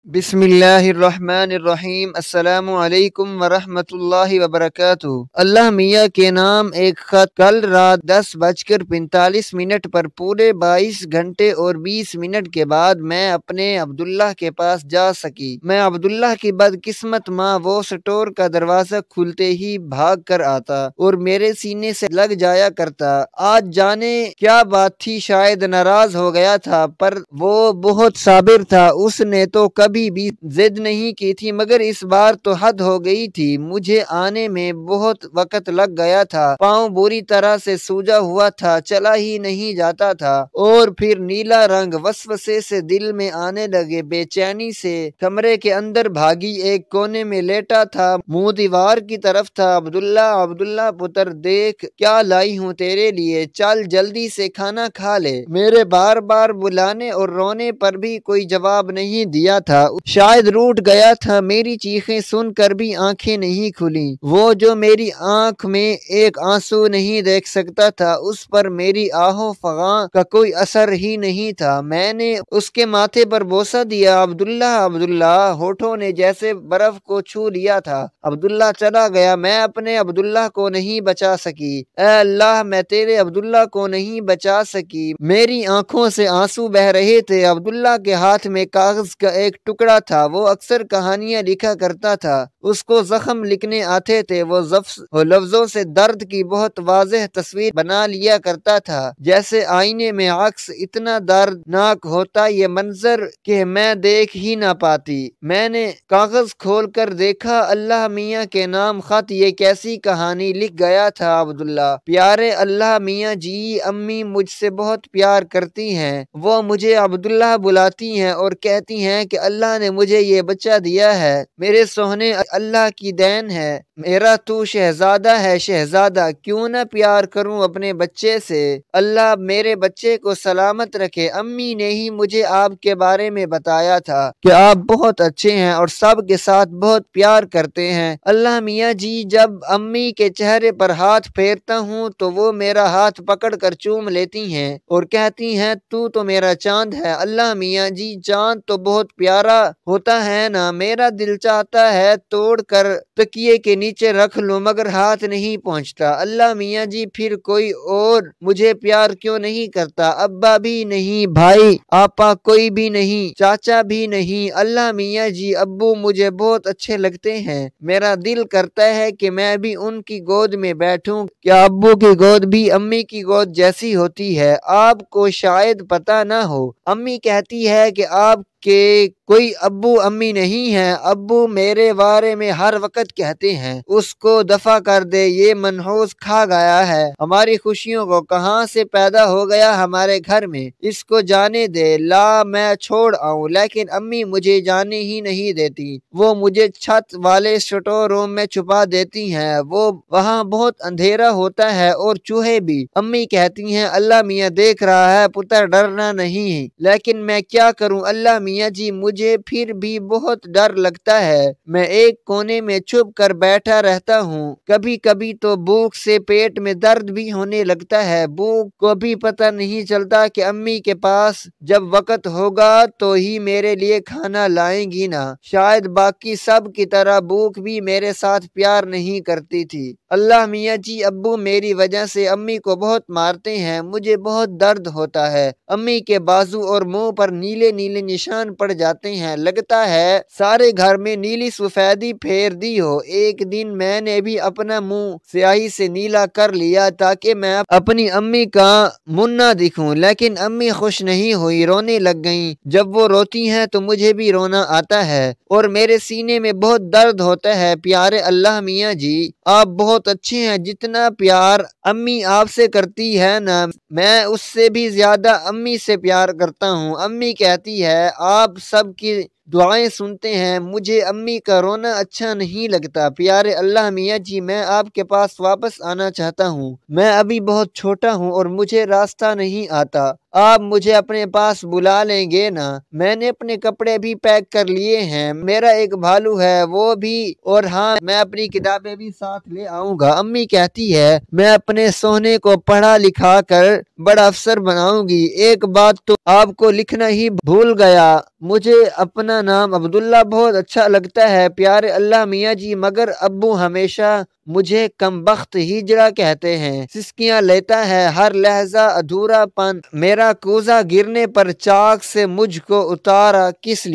बिस्मिल्लाहिर्रहमानिर्रहीम। अस्सलामु अलैकुम वरहमतुल्लाहि वबरकातुहू। अल्लाह मियाँ के नाम एक खत। कल रात 10:45 पर पूरे 22 घंटे और 20 मिनट के बाद मैं अपने अब्दुल्लाह के पास जा सकी। मैं अब्दुल्लाह की बदकिस्मत माँ वो स्टोर का दरवाजा खुलते ही भाग कर आता और मेरे सीने से लग जाया करता। आज जाने क्या बात थी, शायद नाराज हो गया था, पर वो बहुत साबिर था। उसने तो कभी भी जिद नहीं की थी, मगर इस बार तो हद हो गई थी। मुझे आने में बहुत वक्त लग गया था। पाँव बुरी तरह से सूजा हुआ था, चला ही नहीं जाता था। और फिर नीला रंग वसवसे से दिल में आने लगे। बेचैनी से कमरे के अंदर भागी, एक कोने में लेटा था, मुंह दीवार की तरफ था। अब्दुल्ला अब्दुल्ला पुत्र, देख क्या लाई हूँ तेरे लिए, चल जल्दी से खाना खा ले। मेरे बार बार बुलाने और रोने पर भी कोई जवाब नहीं दिया था। शायद रूठ गया था। मेरी चीखें सुनकर भी आंखें नहीं खुली। वो जो मेरी आंख में एक आंसू नहीं देख सकता था, उस पर मेरी आहो फगां का कोई असर ही नहीं था। मैंने उसके माथे पर बोसा दिया। अब्दुल्ला अब्दुल्ला, होठों ने जैसे बर्फ को छू लिया था। अब्दुल्ला चला गया। मैं अपने अब्दुल्ला को नहीं बचा सकी। ऐ अल्लाह, मैं तेरे अब्दुल्ला को नहीं बचा सकी। मेरी आंखों से आंसू बह रहे थे। अब्दुल्ला के हाथ में कागज का एक टुकड़ा था। वो अक्सर कहानियां लिखा करता था। उसको जख्म लिखने आते थे। वो लफ्जों से दर्द की बहुत वाज़ेह तस्वीर बना लिया करता था, जैसे आईने में अक्स। इतना दर्दनाक होता ये मंजर कि मैं देख ही ना पाती। मैंने कागज खोल कर देखा। अल्लाह मियाँ के नाम खत। ये कैसी कहानी लिख गया था अब्दुल्ला। प्यारे अल्लाह मियाँ जी, अम्मी मुझसे बहुत प्यार करती हैं। वो मुझे अब्दुल्ला बुलाती हैं और कहती हैं कि अल्लाह ने मुझे ये बच्चा दिया है। मेरे सोहने, अल्लाह की देन है। मेरा तू शहजादा है। शहजादा, क्यों ना प्यार करूं अपने बच्चे से। अल्लाह मेरे बच्चे को सलामत रखे। अम्मी ने ही मुझे आपके बारे में बताया था कि आप बहुत अच्छे हैं और सब के साथ बहुत प्यार करते हैं। अल्लाह मियाँ जी, जब अम्मी के चेहरे पर हाथ फेरता हूँ तो वो मेरा हाथ पकड़ कर चूम लेती हैं और कहती हैं, तू तो मेरा चांद है। अल्लाह मियाँ जी, चांद तो बहुत प्यारा होता है ना। मेरा दिल चाहता है तोड़ कर तकिए के नीचे रख लूं, मगर हाथ नहीं पहुंचता। अल्लाह मियाँ जी, फिर कोई और मुझे प्यार क्यों नहीं करता। अब्बा भी नहीं, भाई आपा कोई भी नहीं, चाचा भी नहीं। अल्लाह मियाँ जी, अब्बू मुझे बहुत अच्छे लगते हैं। मेरा दिल करता है कि मैं भी उनकी गोद में बैठूं। क्या अब्बू की गोद भी अम्मी की गोद जैसी होती है? आपको शायद पता ना हो, अम्मी कहती है कि आप के कोई अब्बू अम्मी नहीं है। अब्बू मेरे बारे में हर वक्त कहते हैं, उसको दफा कर दे, ये मनहूस खा गया है। हमारी खुशियों को कहां से पैदा हो गया हमारे घर में, इसको जाने दे। ला मैं छोड़ आऊं, लेकिन अम्मी मुझे जाने ही नहीं देती। वो मुझे छत वाले स्टोर रूम में छुपा देती हैं। वो वहाँ बहुत अंधेरा होता है और चूहे भी। अम्मी कहती हैं, अल्लाह मियाँ देख रहा है पुत्र, डरना नहीं। लेकिन मैं क्या करूं अल्लाह मियाँ जी, मुझे फिर भी बहुत डर लगता है। मैं एक कोने में छुप कर बैठा रहता हूँ। कभी कभी तो भूख से पेट में दर्द भी होने लगता है। भूख को भी पता नहीं चलता कि अम्मी के पास जब वक्त होगा तो ही मेरे लिए खाना लाएंगी ना। शायद बाकी सब की तरह भूख भी मेरे साथ प्यार नहीं करती थी। अल्लाह मियाँ जी, अब्बू मेरी वजह से अम्मी को बहुत मारते हैं। मुझे बहुत दर्द होता है। अम्मी के बाजू और मुंह पर नीले नीले निशान पड़ जाते हैं। लगता है सारे घर में नीली सफेदी फेर दी हो। एक दिन मैंने भी अपना मुंह स्याही से नीला कर लिया ताकि मैं अपनी अम्मी का मुन्ना दिखूं, लेकिन अम्मी खुश नहीं हुई, रोने लग गईं। जब वो रोती हैं तो मुझे भी रोना आता है और मेरे सीने में बहुत दर्द होता है। प्यारे अल्लाह मियाँ जी, आप बहुत अच्छे हैं। जितना प्यार अम्मी आपसे करती है ना, मैं उससे भी ज्यादा अम्मी से प्यार करता हूँ। अम्मी कहती है, आप सबकी दुआएं सुनते हैं। मुझे अम्मी का रोना अच्छा नहीं लगता। प्यारे अल्लाह मियाँ जी, मैं आपके पास वापस आना चाहता हूँ। मैं अभी बहुत छोटा हूँ और मुझे रास्ता नहीं आता। आप मुझे अपने पास बुला लेंगे ना? मैंने अपने कपड़े भी पैक कर लिए हैं, मेरा एक भालू है वो भी, और हाँ मैं अपनी किताबें भी साथ ले आऊंगा। अम्मी कहती है मैं अपने सोने को पढ़ा लिखा कर बड़ा अफसर बनाऊंगी। एक बात तो आपको लिखना ही भूल गया, मुझे अपना नाम अब्दुल्ला बहुत अच्छा लगता है प्यारे अल्लाह मियाँ जी, मगर अब्बू हमेशा मुझे कमबख्त हिजड़ा कहते हैं। सिस्कियाँ लेता है हर लहजा अधूरापन, मेरा कूजा गिरने पर चाक से मुझको उतारा किस लिए।